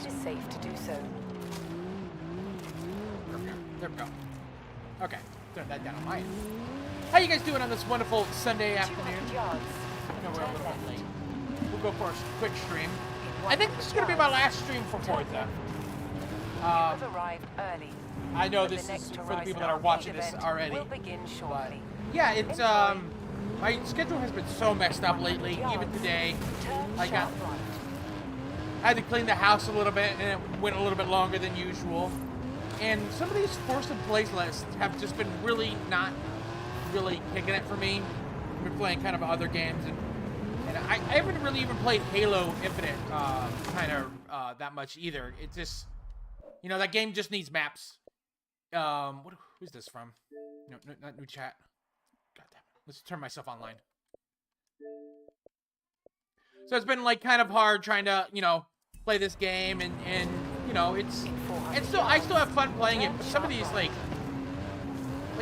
It is safe to do so. There we go. Okay, turn that down on my end. How you guys doing on this wonderful Sunday afternoon? 200 yards. I know we're a Turn little bit left. late. We'll go for a quick stream. In I think this is going to be my last stream for Forza. You have arrived early. I know But this the is next for the Horizon people that are Arcade watching this event already. will begin But shortly. yeah, it's Enjoy. my schedule has been so messed up lately. Even today, Turn I got sharp right. I had to clean the house a little bit, and it went a little bit longer than usual. And some of these Forza playlists have just been really not really kicking it for me. I've been playing kind of other games, and I haven't really even played Halo Infinite that much either. It just, you know, that game just needs maps. Who's this from? No, not new chat. God damn it. Let's turn myself online. So it's been like kind of hard trying to, you know, play this game, and you know, I still have fun playing it. But some of these like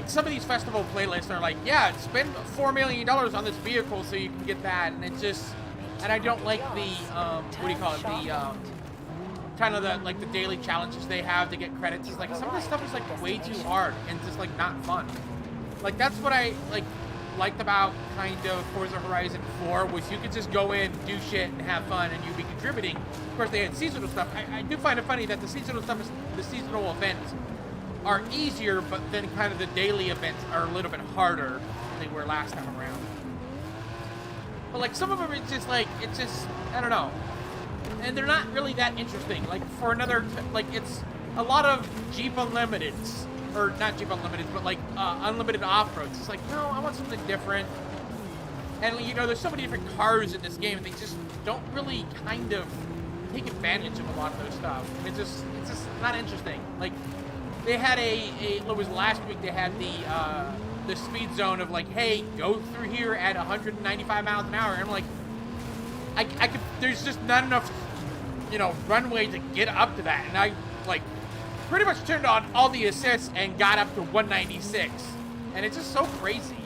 some of these festival playlists are like, yeah, spend $4 million on this vehicle so you can get that, and it's just, and I don't like the what do you call it, the kind of the daily challenges they have to get credits. It's like some of this stuff is like way too hard and just like not fun. Like that's what I liked about kind of Forza Horizon 4 was you could just go in, do shit, and have fun, and you'd be contributing. Of course, they had seasonal stuff. I do find it funny that the seasonal events are easier, but then kind of the daily events are a little bit harder than they were last time around. But like some of them, it's just I don't know, and they're not really that interesting. Like for another, it's a lot of Jeep Unlimiteds. Or not Jeep Unlimited, but like unlimited off-roads. It's like, no, I want something different. And you know, there's so many different cars in this game, and they just don't really kind of take advantage of a lot of those stuff. And it's just not interesting. Like they had it was last week. They had the speed zone of like, hey, go through here at 195 miles an hour. And I'm like, I could. There's just not enough, you know, runway to get up to that. And I like. Pretty much turned on all the assists and got up to 196, and it's just so crazy.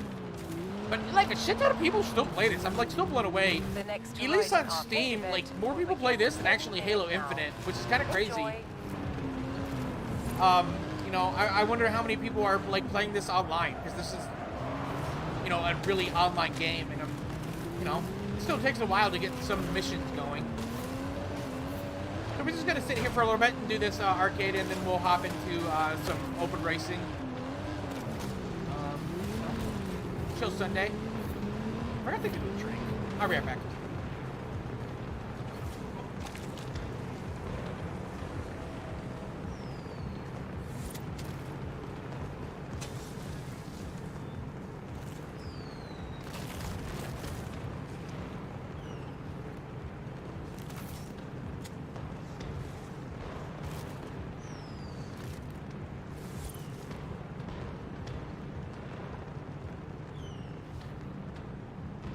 But like a shit ton of people still play this. I'm like still blown away. At least on Steam, like more people play this than actually Halo Infinite, which is kind of crazy. You know, I wonder how many people are like playing this online, because this is, you know, a really online game, and you know, it still takes a while to get some missions going. So we're just gonna sit here for a little bit and do this arcade, and then we'll hop into some open racing. Chill Sunday. We're gonna take a little drink. I'll be right back.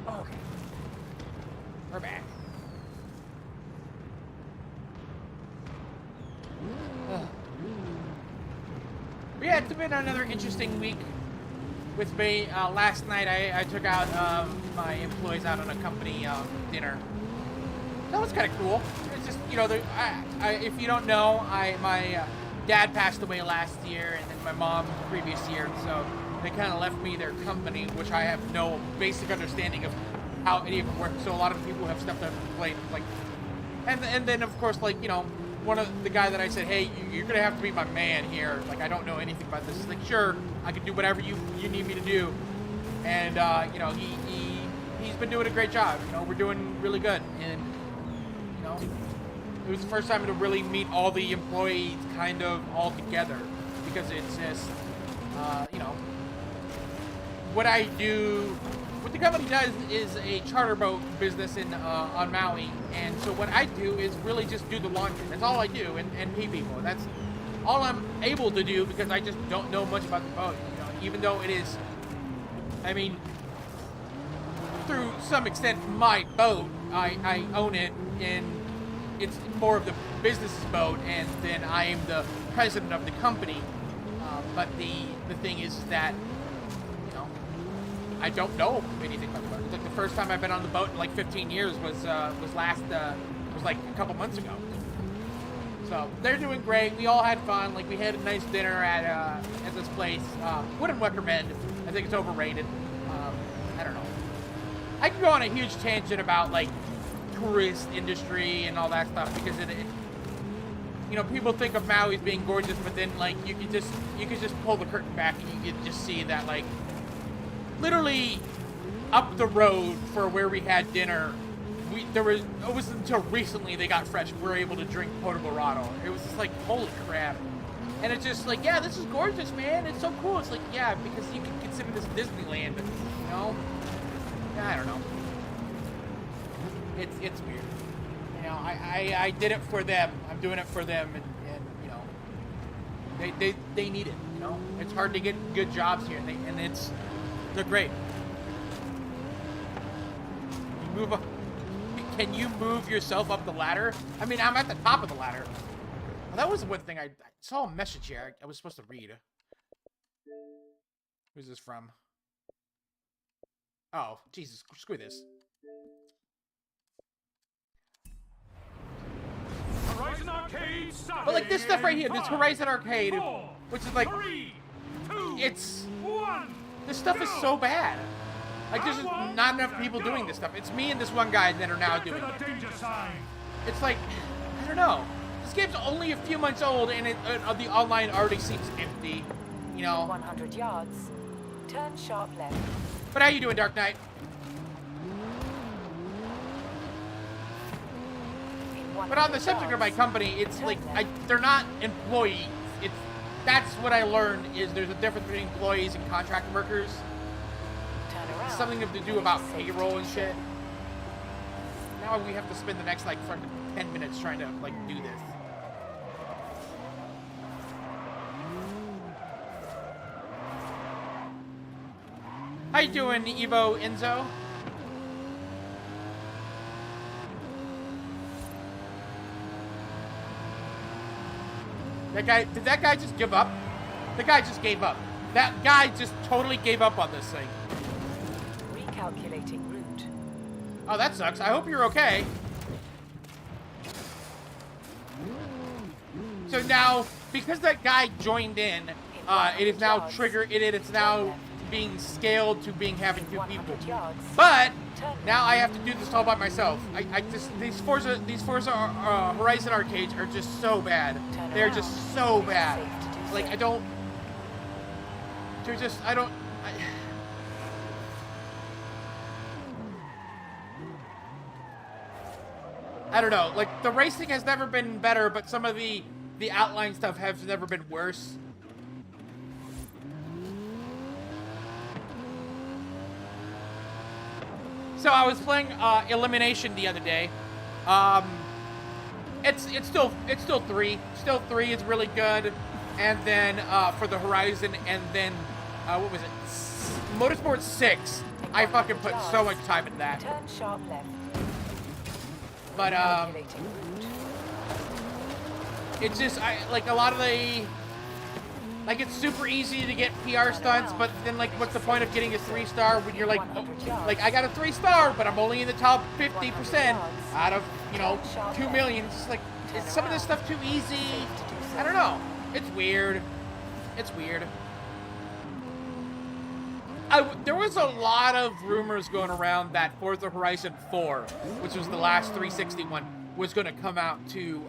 Okay. We're back. Yeah, it's been another interesting week with me. Last night I took out my employees out on a company dinner. That was kind of cool. It's just, you know, if you don't know, my dad passed away last year, and then my mom the previous year, so they kind of left me their company, which I have no basic understanding of how any of it works. So a lot of people have stepped up and played, like, and then of course, like, you know, one of the guy that I said, hey, you're gonna have to be my man here. Like, I don't know anything about this. He's like, sure, I can do whatever you need me to do. And you know, he's been doing a great job. You know, we're doing really good, and you know, it was the first time to really meet all the employees kind of all together, because it's just you know, what I do, what the company does is a charter boat business on Maui, and so what I do is really just do the laundry. That's all I do, and pay people. That's all I'm able to do, because I just don't know much about the boat. You know, even though it is, I mean, through some extent, my boat, I own it, and it's more of the business's boat, and then I am the president of the company. But the thing is that, you know, I don't know anything about the boat. Like, the first time I've been on the boat in like 15 years was like a couple months ago. So they're doing great. We all had fun. Like we had a nice dinner at this place. Wouldn't recommend. I think it's overrated. I don't know. I could go on a huge tangent about like tourist industry and all that stuff because it you know, people think of Maui as being gorgeous, but then like you could just pull the curtain back and you could just see that like literally up the road for where we had dinner, it was until recently they got fresh. We were able to drink potable grotto. It was just like, holy crap. And it's just like, yeah, this is gorgeous, man. It's so cool. It's like, yeah, because you can consider this Disneyland, you know? I don't know. It's weird. You know, I did it for them. I'm doing it for them, and you know, they need it. You know, it's hard to get good jobs here, and they're great. You move up. Can you move yourself up the ladder? I mean, I'm at the top of the ladder. Well, that was one thing I saw a message here I was supposed to read. Who's this from? Oh, Jesus, screw this. Horizon Arcade, but like this stuff right here, this Horizon Arcade, 4, which is like, 3, 2, it's, 1, this stuff is so bad. Like there's just not enough people doing this stuff. It's me and this one guy that are now doing it. It's like, I don't know. This game's only a few months old and the online already seems empty, you know. 100 yards. Turn sharp left. But how you doing, Dark Knight? But on the subject of my company, it's like they're not employees. That's what I learned is there's a difference between employees and contract workers. It's something to do about payroll and shit. Now we have to spend the next like 10 minutes trying to like do this. How you doing, Evo Enzo? That guy, did that guy just give up? The guy just gave up. That guy just totally gave up on this thing. Recalculating route. Oh, that sucks. I hope you're okay. So now, because that guy joined in, it is now triggered. It's now being scaled to having 2 people. But now I have to do this all by myself. These Forza Horizon arcades are just so bad. They're just so bad. Like I don't know. Like the racing has never been better, but some of the outline stuff has never been worse. So I was playing Elimination the other day. It's still 3. Still 3 is really good. And then for the Horizon, and then what was it? Motorsport 6. I fucking put so much time into that. Turn sharp left. But it's just like a lot of the. Like, it's super easy to get PR stunts, but then, like, what's the point of getting a 3-star when you're like, oh, like, I got a 3-star, but I'm only in the top 50% out of, you know, 2 million. It's just like, is some of this stuff too easy? I don't know. It's weird. It's weird. There was a lot of rumors going around that Forza Horizon 4, which was the last 360 one, was going to come out to,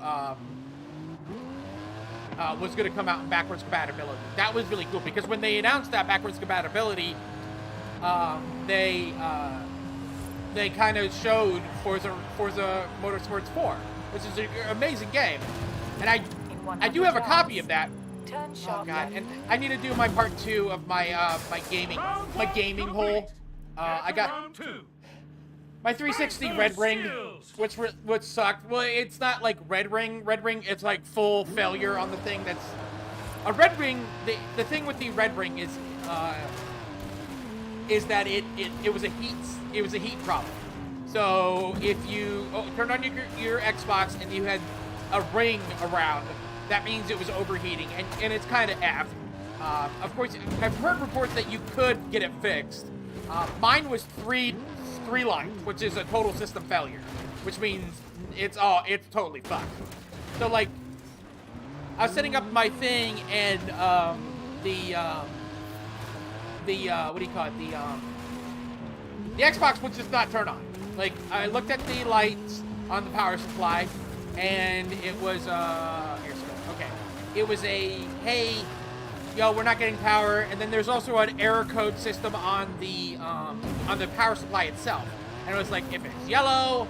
was going to come out in backwards compatibility. That was really cool because when they announced that backwards compatibility, they kind of showed Forza Motorsports 4, which is an amazing game, and I do have a copy of that. Oh god, and I need to do my part 2 of my my gaming hole. I got my 360 Red Ring, which sucked. Well, it's not like Red Ring. Red Ring, it's like full failure on the thing. That's a Red Ring. The thing with the Red Ring is that it was a heat problem. So if you turned on your Xbox and you had a ring around, that means it was overheating, and it's kind of apt. Of course, I've heard reports that you could get it fixed. Mine was three lines, which is a total system failure, which means it's totally fucked. So like, I was setting up my thing, and the what do you call it? The Xbox would just not turn on. Like, I looked at the lights on the power supply, and it was okay. It was a, hey, yo, we're not getting power. And then there's also an error code system on the power supply itself. And it was like, if it's yellow,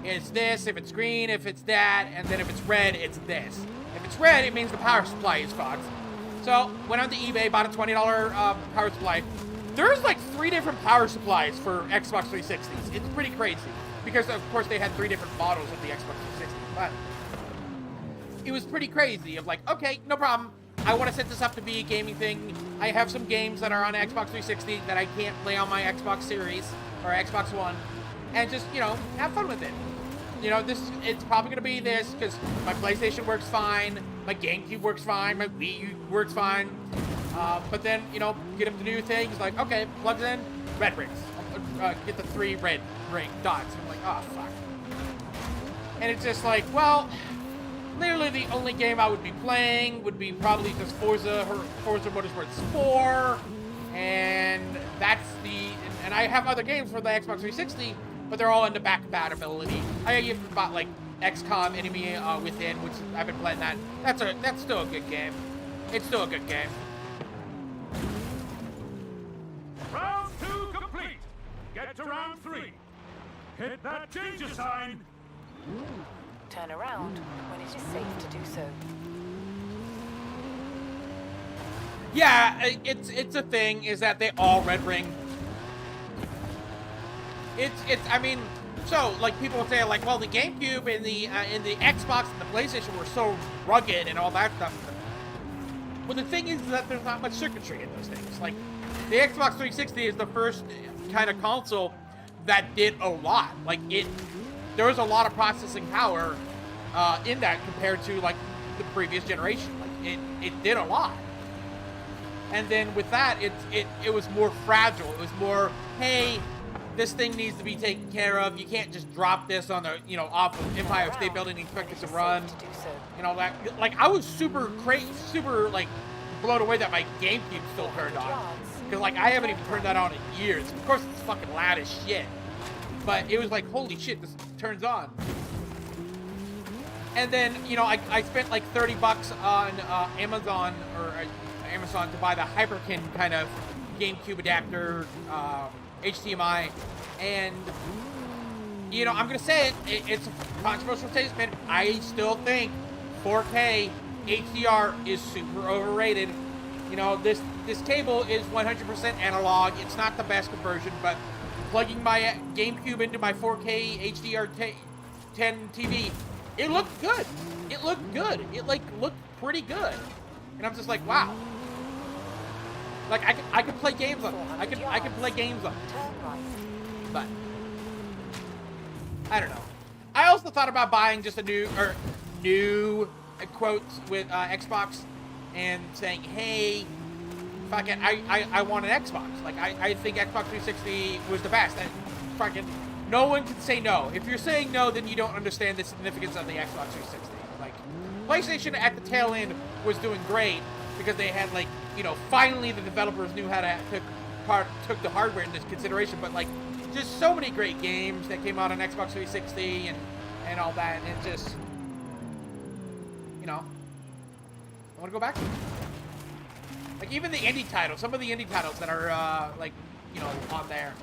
it's this. If it's green, if it's that. And then if it's red, it's this. If it's red, it means the power supply is fucked. So, went onto eBay, bought a $20 power supply. There's like 3 different power supplies for Xbox 360s. It's pretty crazy. Because, of course, they had 3 different models of the Xbox 360. But it was pretty crazy of like, okay, no problem. I want to set this up to be a gaming thing. I have some games that are on Xbox 360 that I can't play on my Xbox Series or Xbox One. And just, you know, have fun with it. You know, it's probably going to be this because my PlayStation works fine. My GameCube works fine. My Wii U works fine. But then, you know, get up to new things. Like, okay, plugs in, red rings. Get the 3 red ring dots. I'm like, oh, fuck. And it's just like, well, literally the only game I would be playing would be probably just Forza Motorsports 4. And that's and I have other games for the Xbox 360, but they're all in the back compatibility. I even bought, like, XCOM Enemy Within, which I've been playing that. That's still a good game. It's still a good game. Round 2 complete. Get to round 3. Hit that danger sign. Turn around when it is safe to do so. Yeah, it's a thing, is that they all red ring. I mean, so, like, people would say, like, well, the GameCube and the Xbox and the PlayStation were so rugged and all that stuff. Well, the thing is that there's not much circuitry in those things. Like, the Xbox 360 is the first kind of console that did a lot. Like, there was a lot of processing power in that compared to, like, the previous generation. Like, it did a lot. And then with that, it was more fragile. It was more, hey, this thing needs to be taken care of. You can't just drop this on the, you know, off of Empire State Building and expect it to run. And all that. Like, I was super, like, blown away that my GameCube still turned on. Because, like, I haven't even turned that on in years. Of course, it's fucking loud as shit. But it was like, holy shit, this turns on. And then, you know, I spent like $30 on Amazon to buy the Hyperkin kind of GameCube adapter, HDMI, and, you know, I'm gonna say it's a controversial statement. I still think 4K HDR is super overrated. You know, this cable is 100% analog. It's not the best conversion, but plugging my GameCube into my 4K HDR 10 TV, it looked good. It looked good. It, like, looked pretty good. And I'm just like, wow. Like, I could play games on it. I could play games on it. But I don't know. I also thought about buying just a new quotes with Xbox and saying, hey, fuck it, I want an Xbox. Like, I think Xbox 360 was the best. And fucking no one can say no. If you're saying no, then you don't understand the significance of the Xbox 360. Like, PlayStation at the tail end was doing great because they had, like, you know, finally the developers knew how to took the hardware into consideration. But, like, just so many great games that came out on Xbox 360 and all that, and it just, you know, I want to go back to it. Like, even the indie titles, some of the indie titles that are, like, you know, on there.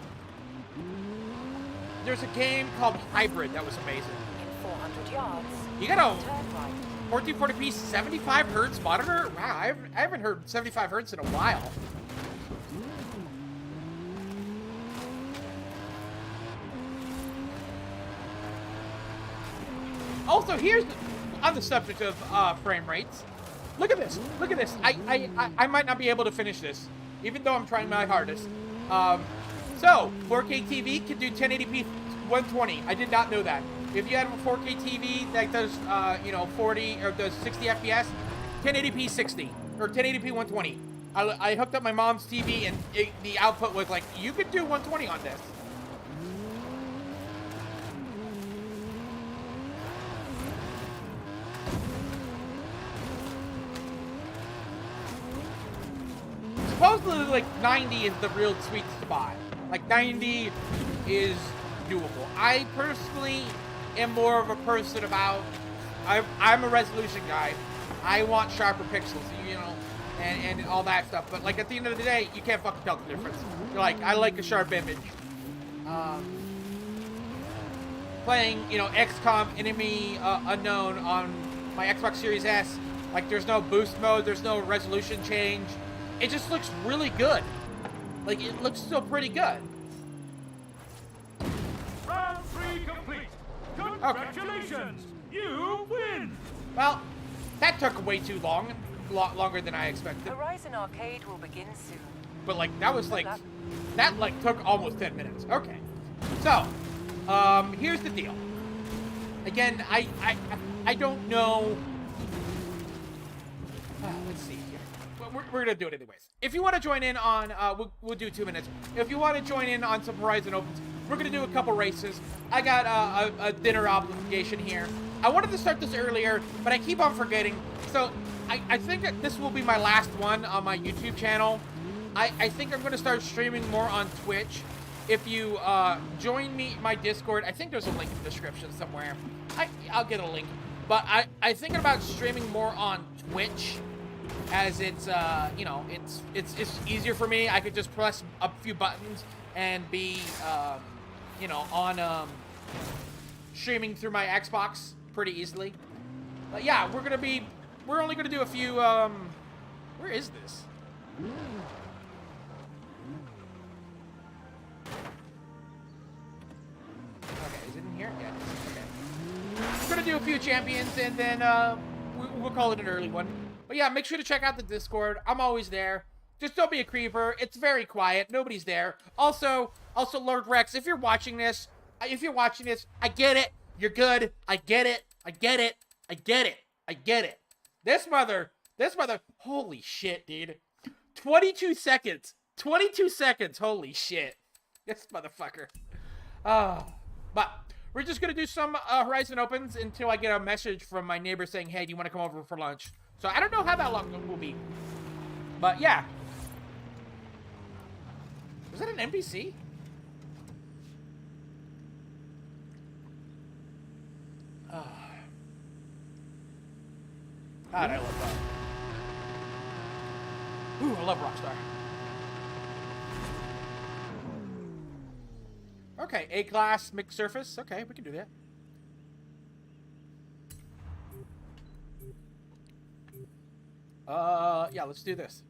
There's a game called Hybrid that was amazing. In 400 yards. You got a Turn right. 1440p 75 hertz monitor? Wow, I haven't heard 75 hertz in a while. Also, here's on the subject of frame rates. Look at this. Look at this. I might not be able to finish this, even though I'm trying my hardest. So 4K TV can do 1080p 120. I did not know that. If you have a 4K TV that does, you know, 40 or does 60 FPS, 1080p 60 or 1080p 120. I hooked up my mom's TV and the output was like, you could do 120 on this. supposedly, like, 90 is the real sweet spot. Like, 90 is doable. I personally am more of a person about... I'm a resolution guy. I want sharper pixels, you know, and all that stuff. But, like, at the end of the day, you can't fucking tell the difference. You're like, I like a sharp image. Playing, you know, XCOM Enemy Unknown on my Xbox Series S, like, there's no boost mode, there's no resolution change. It just looks really good. Like, it looks still pretty good. Round 3 complete. Congratulations! You win! Well, that took way too long. A lot longer than I expected. Horizon Arcade will begin soon. But, like, that was, like, that, like, took almost 10 minutes. Okay. So, here's the deal. Again, I don't know... let's see here. We're gonna do it anyways. If you want to join in on, we'll do 2 minutes. If you want to join in on some Horizon Opens, we're gonna do a couple races. I got a dinner obligation here. I wanted to start this earlier, but I keep on forgetting. So I think that this will be my last one on my YouTube channel. I think I'm gonna start streaming more on Twitch. If you join me, my Discord, I think there's a link in the description somewhere. I'll get a link. But I'm thinking about streaming more on Twitch, as it's you know, it's easier for me. I could just press a few buttons and be you know, on streaming through my Xbox pretty easily. But yeah, we're only gonna do a few where is this? Okay, is it in here? Yeah, okay. We're gonna do a few champions and then we'll call it an early one. But yeah, make sure to check out the Discord. I'm always there. Just don't be a creeper. It's very quiet. Nobody's there. Also, Lord Rex, if you're watching this, I get it. You're good. I get it. I get it. I get it. I get it. This mother, holy shit, dude. 22 seconds. 22 seconds. Holy shit. This motherfucker. But we're just going to do some Horizon Opens until I get a message from my neighbor saying, hey, do you want to come over for lunch? So I don't know how that long it will be. But yeah. Was that an NPC? God, I love that. Ooh, I love Rockstar. Okay, A-class mixed surface. Okay, we can do that. Yeah, let's do this.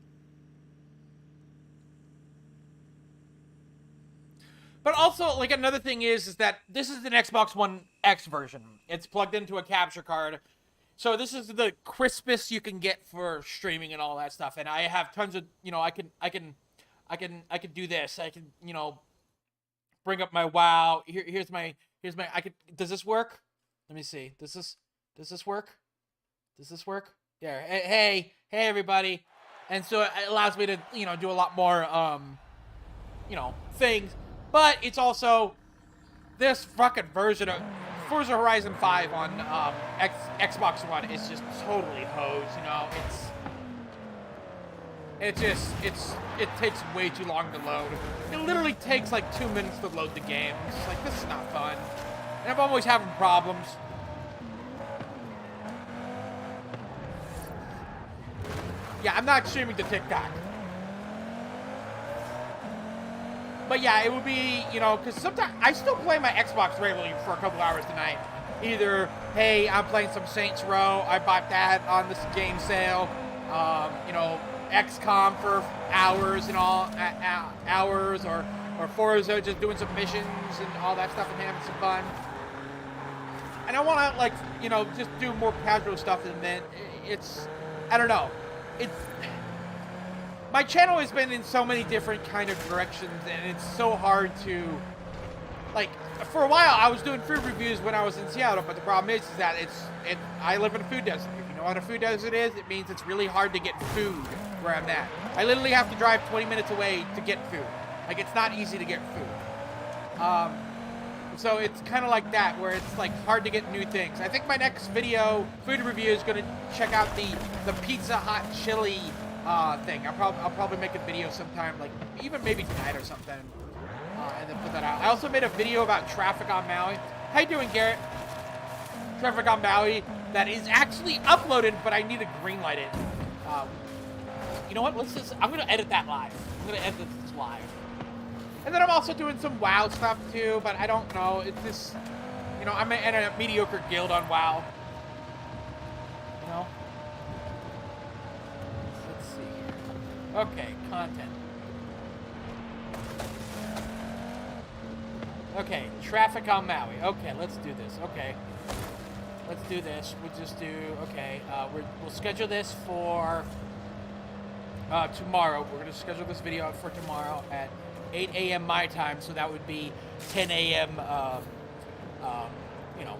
But also, like, another thing is that this is an Xbox One X version. It's plugged into a capture card. So this is the crispest you can get for streaming and all that stuff. And I have tons of, you know, I can do this. I can, you know, bring up my WoW. Here's my, does this work? Let me see. Does this work? Does this work? Yeah. Hey, everybody. And so it allows me to, you know, do a lot more, you know, things. But it's also this fucking version of Forza Horizon 5 on Xbox One is just totally hosed, you know. It takes way too long to load. It literally takes like 2 minutes to load the game. It's like, this is not fun. And I'm always having problems. Yeah, I'm not streaming to TikTok. But yeah, it would be, you know, because sometimes I still play my Xbox regularly for a couple hours tonight. Either, hey, I'm playing some Saints Row, I bought that on this game sale. You know, XCOM for hours and all, hours, or Forza, just doing some missions and all that stuff and having some fun. And I want to, like, you know, just do more casual stuff, and then it's, I don't know. My channel has been in so many different kind of directions, and it's so hard to, like, for a while I was doing food reviews when I was in Seattle, but the problem is that I live in a food desert. If you know what a food desert is, it means it's really hard to get food where I'm at. I literally have to drive 20 minutes away to get food. Like, it's not easy to get food. So it's kind of like that, where it's like hard to get new things. I think my next video, food review, is going to check out the Pizza Hut chili thing. I'll probably make a video sometime, like even maybe tonight or something, and then put that out. I also made a video about traffic on Maui. How you doing, Garrett? Traffic on Maui that is actually uploaded, but I need to greenlight it. You know what? I'm gonna edit that live. I'm gonna edit this live. And then I'm also doing some WoW stuff too, but I don't know. It's just, you know, I'm in a mediocre guild on WoW. You know? Let's see here. Okay, content. Okay, traffic on Maui. Okay, let's do this. Okay. Let's do this. We'll just do, okay, we'll schedule this for tomorrow. We're going to schedule this video for tomorrow at 8 a.m. my time, so that would be 10 a.m. You know,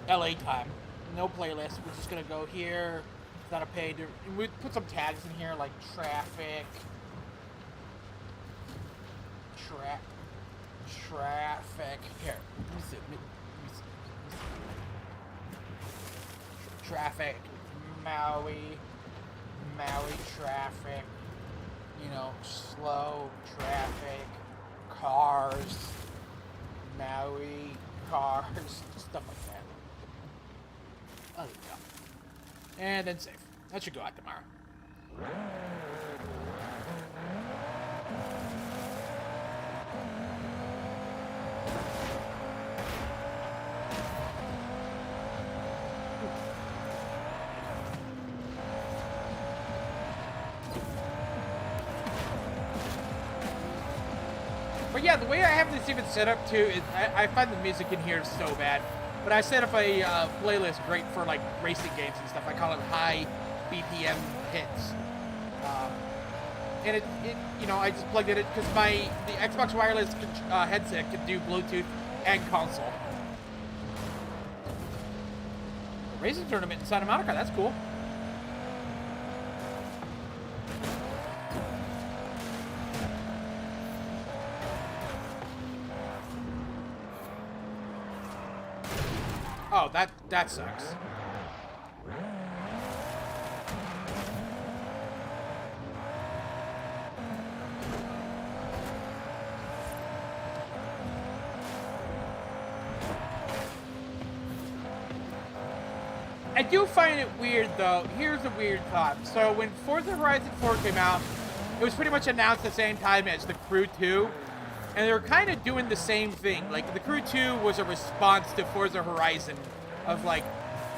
LA time. No playlist. We're just going to go here. It's not a paid. We put some tags in here like traffic. Traffic. Here. Let me see. Traffic. Maui traffic. You know, slow traffic. Cars. Maui cars. Stuff like that. Oh, there we go. And then save. That should go out tomorrow. But yeah, the way I have this even set up too is I find the music in here so bad. But I set up a playlist great for like racing games and stuff. I call it high BPM hits. And it you know, I just plugged it in because the Xbox wireless headset could do Bluetooth and console. A racing tournament in Santa Monica, that's cool. Oh, that sucks. I do find it weird though. Here's a weird thought. So when Forza Horizon 4 came out, it was pretty much announced at the same time as The Crew 2. And they're kind of doing the same thing. Like, The Crew 2 was a response to Forza Horizon of, like,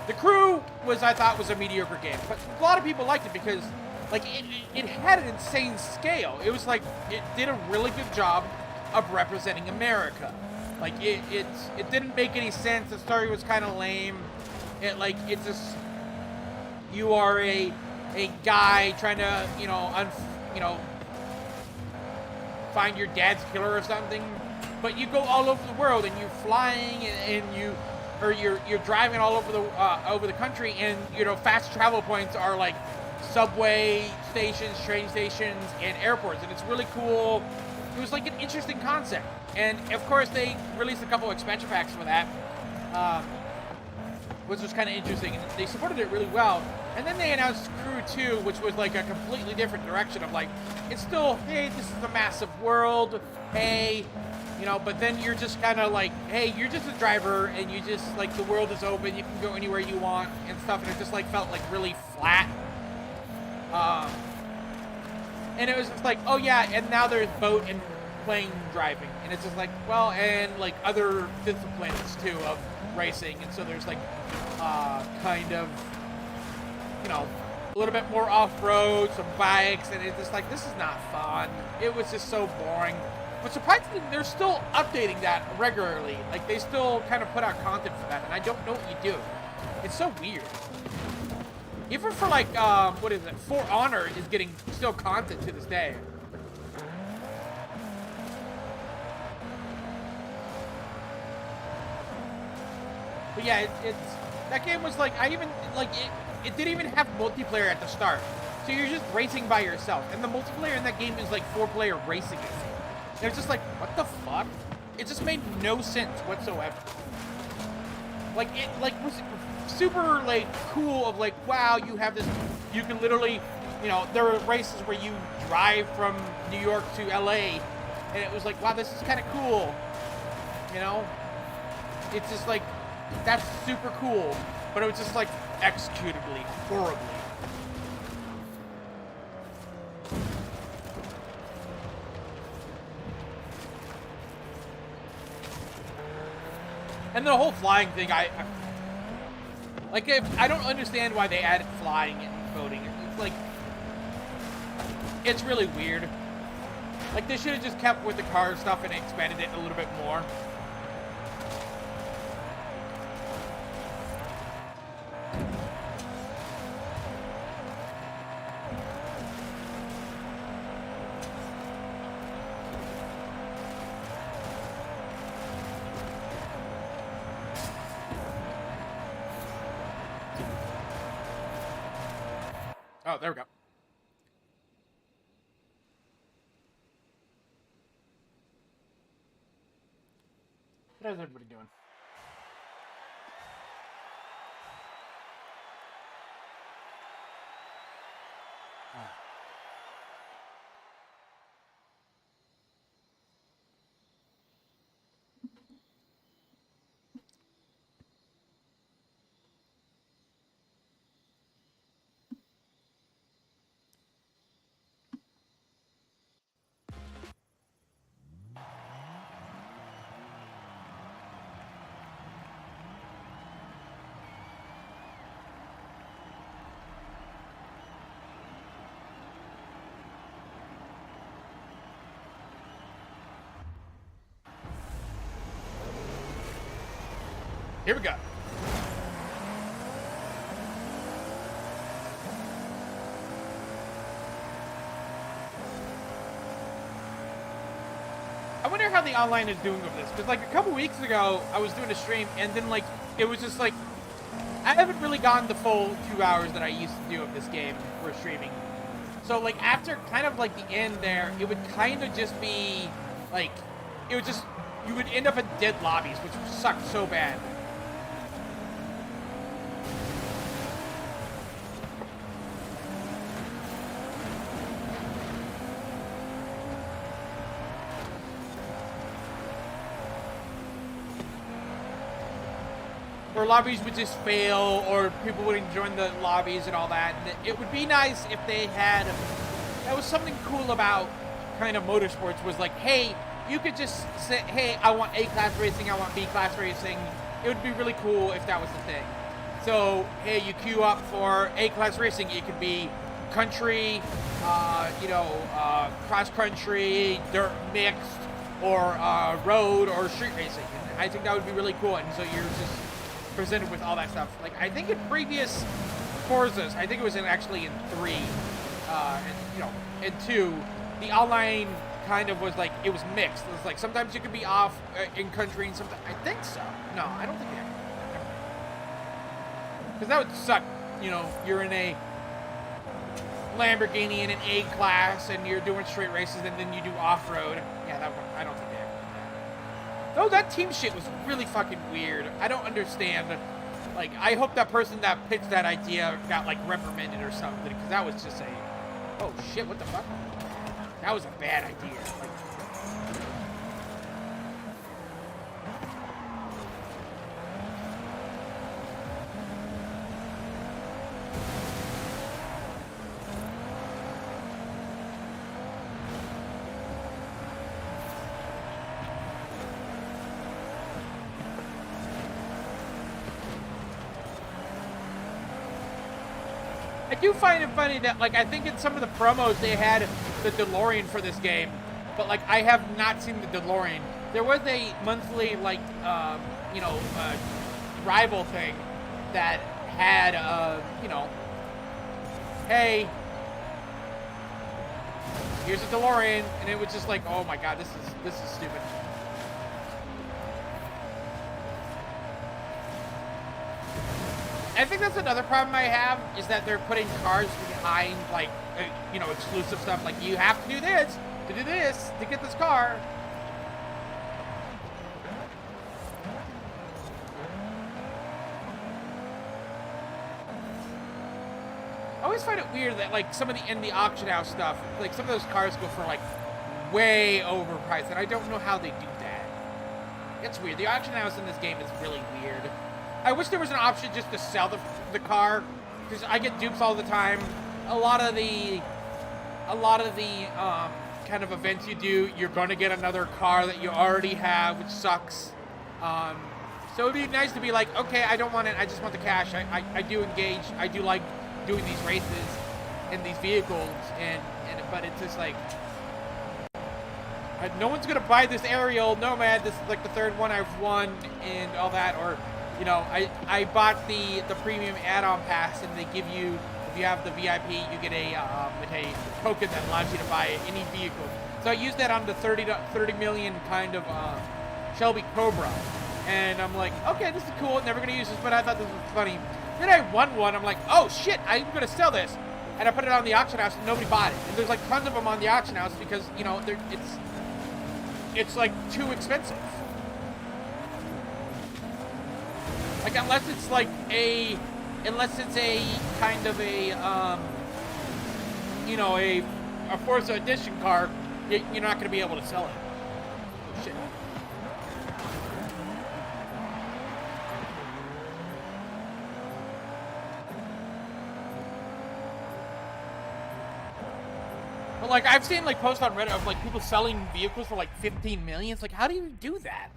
The Crew I thought was a mediocre game. But a lot of people liked it because, like, it had an insane scale. It was, like, it did a really good job of representing America. Like, it didn't make any sense. The story was kind of lame. It's just, you are a guy trying to, you know, find your dad's killer or something, but you go all over the world and you're flying and you're driving all over the country, and you know, fast travel points are like subway stations, train stations, and airports, and it's really cool. It was like an interesting concept, and of course they released a couple expansion packs for that, which was kind of interesting, and they supported it really well. And then they announced Crew 2, which was like a completely different direction of like, it's still, hey, this is a massive world, hey, you know, but then you're just kind of like, hey, you're just a driver, and you just, like, the world is open, you can go anywhere you want, and stuff, and it just, like, felt, like, really flat. And it was just like, oh, yeah, and now there's boat and plane driving, and it's just like, well, and, like, other disciplines, too, of racing, and so there's, like, kind of, you know, a little bit more off-road, some bikes, and it's just like, this is not fun. It was just so boring. But surprisingly, they're still updating that regularly. Like, they still kind of put out content for that, and I don't know what you do. It's so weird. Even for, like, what is it? For Honor is getting still content to this day. But yeah, it's that game was like, it didn't even have multiplayer at the start. So you're just racing by yourself. And the multiplayer in that game is like 4-player racing. And it's just like, what the fuck? It just made no sense whatsoever. Like, it, like, was super, like, cool of, like, wow, you have this, you can literally, you know, there were races where you drive from New York to LA, and it was like, wow, this is kind of cool, you know? It's just, like, that's super cool, but it was just, like, executably, horribly. And the whole flying thing, like, if I don't understand why they added flying and voting. It's like, it's really weird. Like, they should have just kept with the car stuff and expanded it a little bit more. Oh, there we go. What is everybody doing? Here we go. I wonder how the online is doing with this, because like a couple weeks ago, I was doing a stream, and then like, it was just like, I haven't really gone the full 2 hours that I used to do of this game for streaming. So like, after kind of like the end there, it would kind of just be, like, it would just, you would end up in dead lobbies, which sucked so bad. Or lobbies would just fail, or people wouldn't join the lobbies and all that. And it would be nice if they had, that was something cool about kind of motorsports, was like, hey, you could just say, hey, I want A-class racing, I want B-class racing. It would be really cool if that was the thing. So, hey, you queue up for A-class racing. It could be country, cross-country, dirt mixed, or road, or street racing. And I think that would be really cool. And so you're just presented with all that stuff. Like, I think in previous Forzas, I think it was actually in 3, in 2, the online kind of was like, it was mixed. It was like, sometimes you could be off in country, and sometimes, I think so. No, I don't think that. Because that would suck, you know, you're in a Lamborghini in an A class, and you're doing straight races, and then you do off-road. Yeah, that one, I don't think they have that. No, that team shit was really fucking weird. I don't understand. Like, I hope that person that pitched that idea got, like, reprimanded or something, because that was just a, oh shit, what the fuck? That was a bad idea. Like, I do find it funny that, like, I think in some of the promos they had the DeLorean for this game, but, like, I have not seen the DeLorean. There was a monthly, like, rival thing that had, hey, here's a DeLorean, and it was just like, oh my god, this is stupid. I think that's another problem I have, is that they're putting cars behind, like, exclusive stuff. Like, you have to do this, to get this car. always find it weird that like some of the in the auction house stuff, like some of those cars go for like way overpriced, and I don't know how they do that. It's weird. The auction house in this game is really weird. I wish there was an option just to sell the car, because I get dupes all the time. A lot of the kind of events you do, you're going to get another car that you already have, which sucks. So it'd be nice to be like, okay, I don't want it, I just want the cash. I do engage, I do like doing these races in these vehicles, but it's just like, no one's gonna buy this aerial Nomad. This is like the third one I've won and all that. Or, you know, I bought the premium add-on pass, and they give you, if you have the VIP, you get a token that allows you to buy any vehicle. So I used that on the 30 million kind of Shelby Cobra, and I'm like, okay, this is cool. Never gonna use this, but I thought this was funny. Then I won one. I'm like, oh shit, I'm gonna sell this, and I put it on the auction house, and nobody bought it. And there's like tons of them on the auction house because, you know, it's like too expensive. Like unless it's a kind of a you know, a Forza edition car, you're not gonna be able to sell it. Oh, shit. But like I've seen like posts on Reddit of like people selling vehicles for like 15 million. It's like, how do you do that?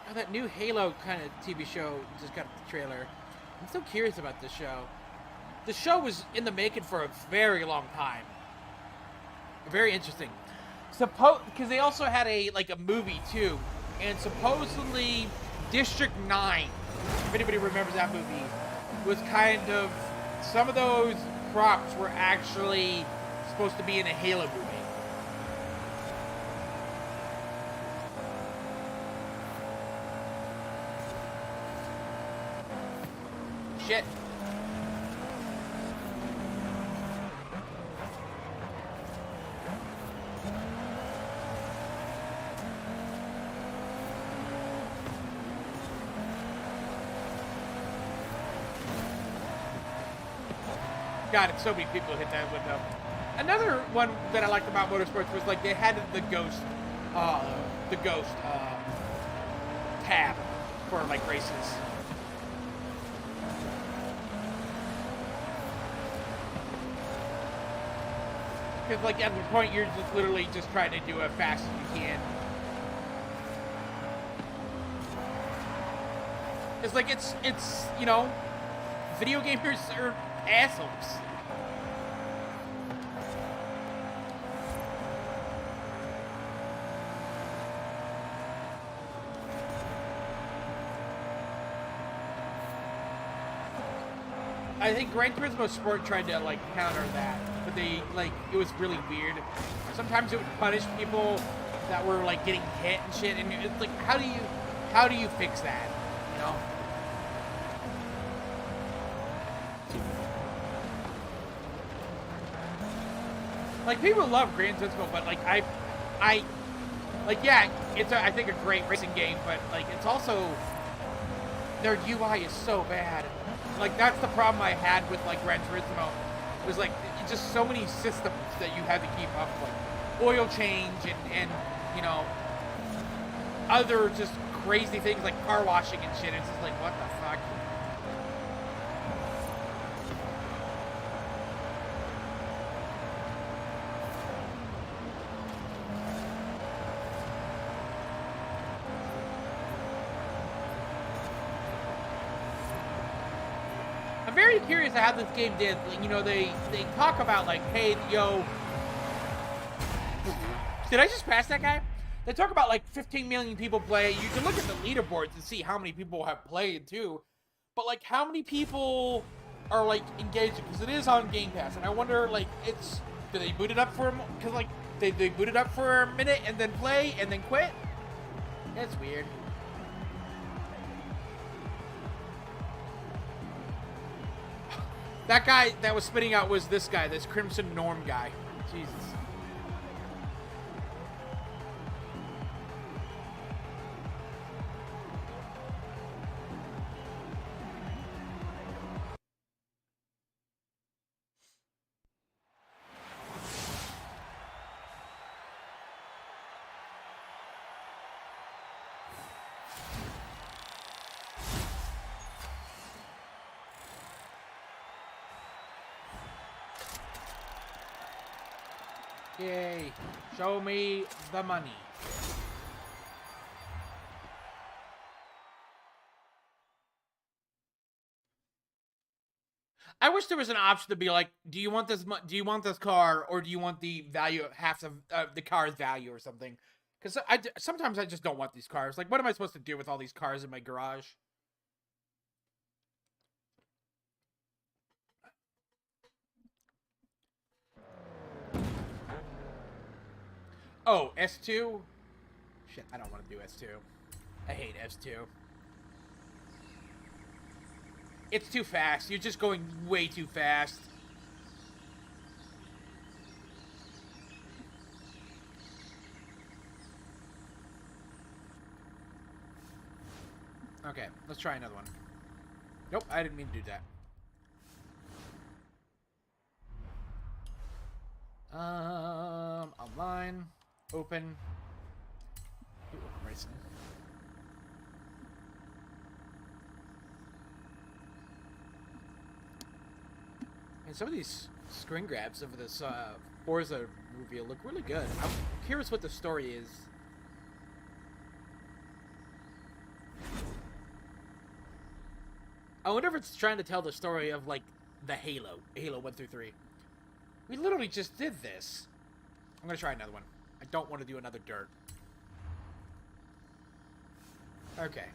Oh, that new Halo kind of TV show just got the trailer. I'm so curious about this show. The show was in the making for a very long time. Very interesting. Because they also had a movie too, and supposedly District 9, if anybody remembers that movie, was kind of, some of those props were actually supposed to be in a Halo movie. Shit. God, it's so many people hit that window. Another one that I liked about Motorsports was like they had the ghost tab for like races. Because like at the point you're just literally just trying to do it fast as you can. It's like it's you know, video gamers are assholes. I think Gran Turismo Sport tried to like counter that, but they it was really weird. Sometimes it would punish people that were like getting hit and shit, and it's like, how do you fix that? You know? Like people love Gran Turismo, but like I Like, yeah, it's I think a great racing game, but like it's also their UI is so bad. Like that's the problem I had with like Gran Turismo. It was like just so many systems that you had to keep up with, oil change and you know other just crazy things like car washing and shit. It's just like what the fuck. I'm very curious how this game did. You know, they talk about like, hey, yo, did I just pass that guy? They talk about like 15 million people play. You can look at the leaderboards and see how many people have played too. But like, how many people are like engaged? Because it is on Game Pass, and I wonder like, do they boot it up for because like they boot it up for a minute and then play and then quit? That's weird. That guy that was spitting out was this guy, this Crimson Norm guy. Jesus. Yay. Show me the money. I wish there was an option to be like, do you want this car, or do you want the value of half of the car's value or something? Because sometimes I just don't want these cars. Like, what am I supposed to do with all these cars in my garage? Oh, S2? Shit, I don't want to do S2. I hate S2. It's too fast. You're just going way too fast. Okay, let's try another one. Nope, I didn't mean to do that. Online, open. Ooh, racing. And some of these screen grabs of this Forza reveal look really good. I'm curious what the story is. I wonder if it's trying to tell the story of like the Halo 1 through 3. We literally just did this. I'm gonna try another one. I don't want to do another dirt. Okay.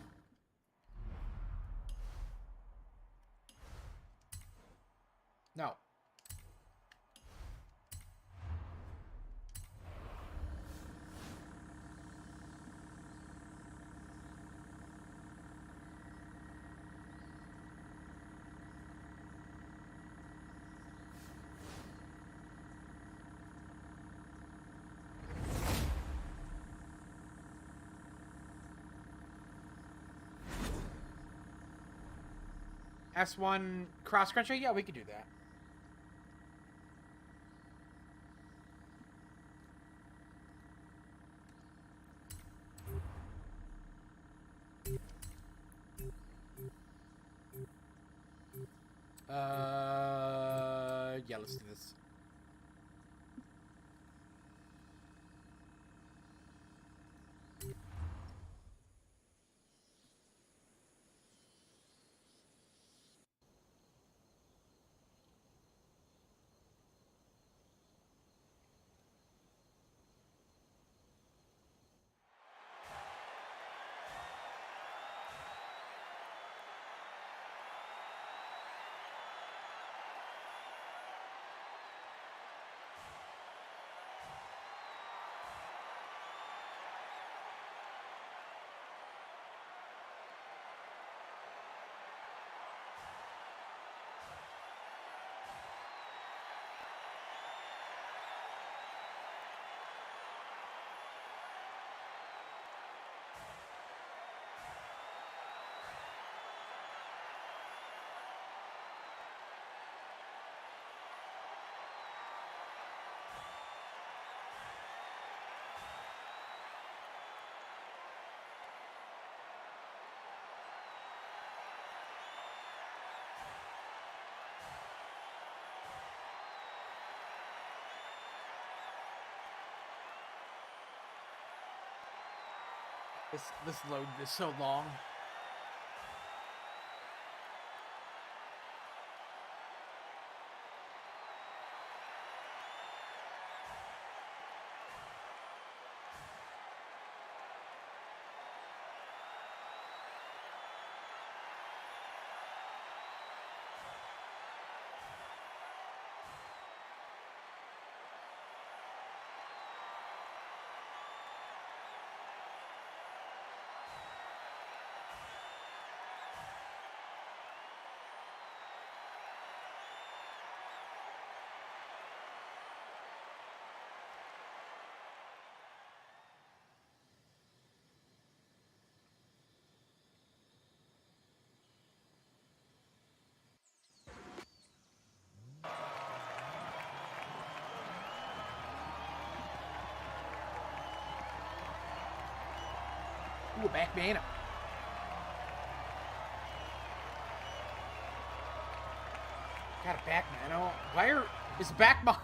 No. S1 cross country? Yeah, we could do that. Yeah, let's do this. This load is so long. Ooh, back man. Got a back man. Why are why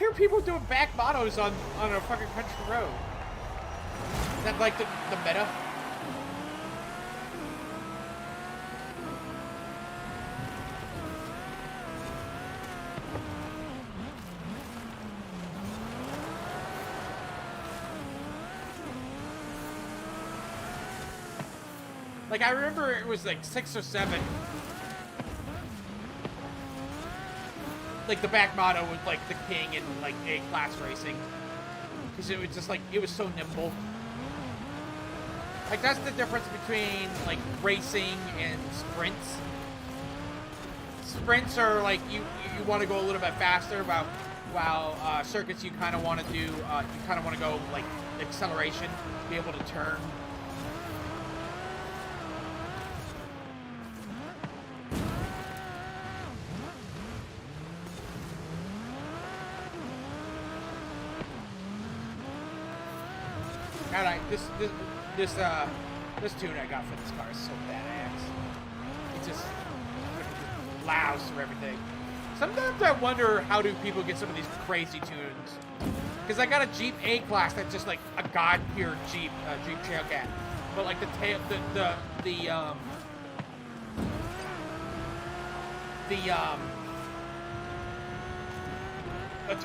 are people doing back motos on a fucking country road? Is that like the meta? Like, I remember it was like 6 or 7. Like, the back motto was like the king in like A-class racing. Because it was just like, it was so nimble. Like, that's the difference between like racing and sprints. Sprints are like, you want to go a little bit faster, while circuits you kind of want to do, you kind of want to go like acceleration, be able to turn. God, this tune I got for this car is so badass. It just allows for everything. Sometimes I wonder, how do people get some of these crazy tunes? Because I got a Jeep A-Class that's just like a god-tier Jeep Trailcat, but like the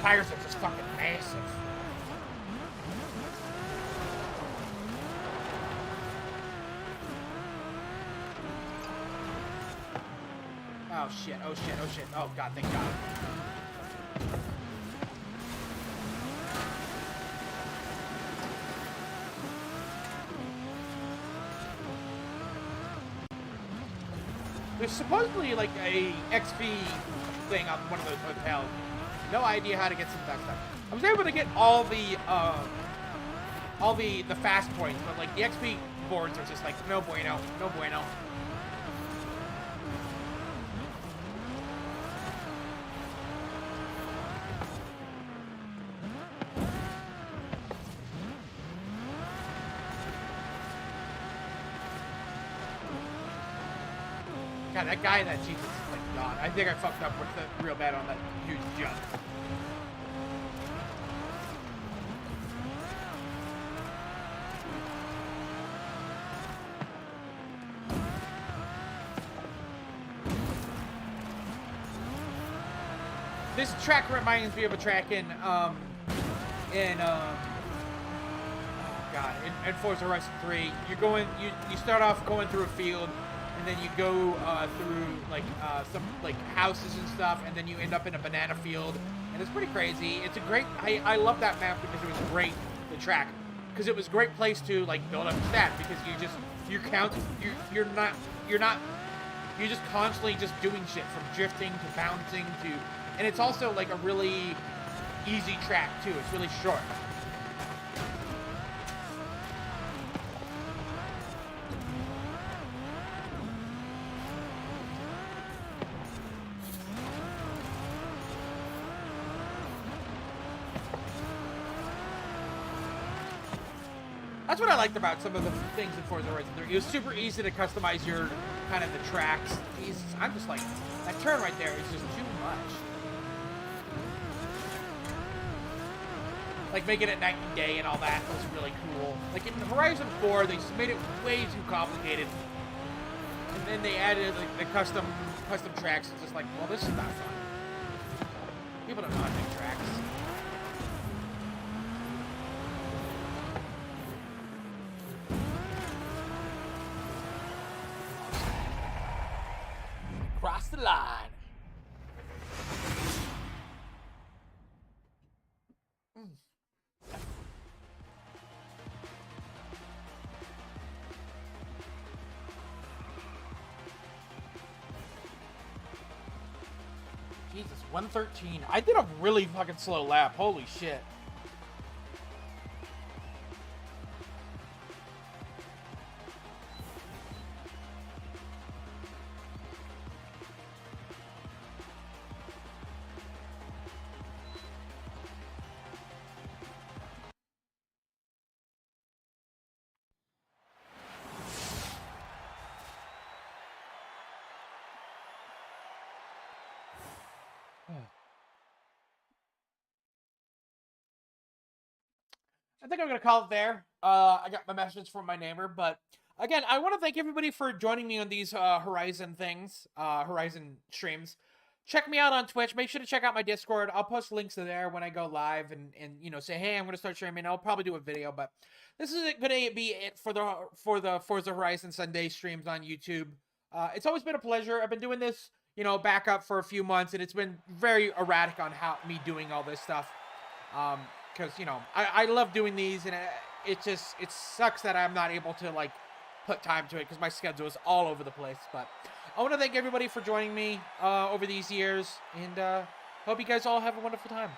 tires are just fucking massive. Oh shit, oh shit, oh shit. Oh god, thank god. There's supposedly like a XP thing on one of those hotels. No idea how to get some of that stuff. I was able to get all the fast points, but like the XP boards are just like no bueno, no bueno. God, that guy in that Jeep is like gone. I think I fucked up with the real bad on that huge jump. This track reminds me of a track in Forza Horizon 3. You start off going through a field, and then you go through like some like houses and stuff, and then you end up in a banana field, and it's pretty crazy. It's a great. I love that map because it was great. The track, because it was a great place to like build up stat, because you're just constantly just doing shit from drifting to bouncing to, and it's also like a really easy track too. It's really short. That's what I liked about some of the things in Forza Horizon 3. It was super easy to customize your kind of the tracks. Jesus, I'm just like, that turn right there is just too much. like making it night and day and all that was really cool. Like in Horizon 4, they just made it way too complicated. And then they added like the custom tracks. It's just like, well, this is not fun. People don't know how to make tracks. Cross the line. Jesus, 113. I did a really fucking slow lap. Holy shit. I think I'm going to call it there. I got my message from my neighbor, but again, I want to thank everybody for joining me on these Horizon things, Horizon streams. Check me out on Twitch. Make sure to check out my Discord. I'll post links to there when I go live and you know, say, hey, I'm going to start streaming. I'll probably do a video, but this is going to be it for the Forza Horizon Sunday streams on YouTube. It's always been a pleasure. I've been doing this, you know, back up for a few months, and it's been very erratic on how me doing all this stuff. Because, you know, I love doing these, and it sucks that I'm not able to, like, put time to it because my schedule is all over the place. But I want to thank everybody for joining me over these years, and hope you guys all have a wonderful time.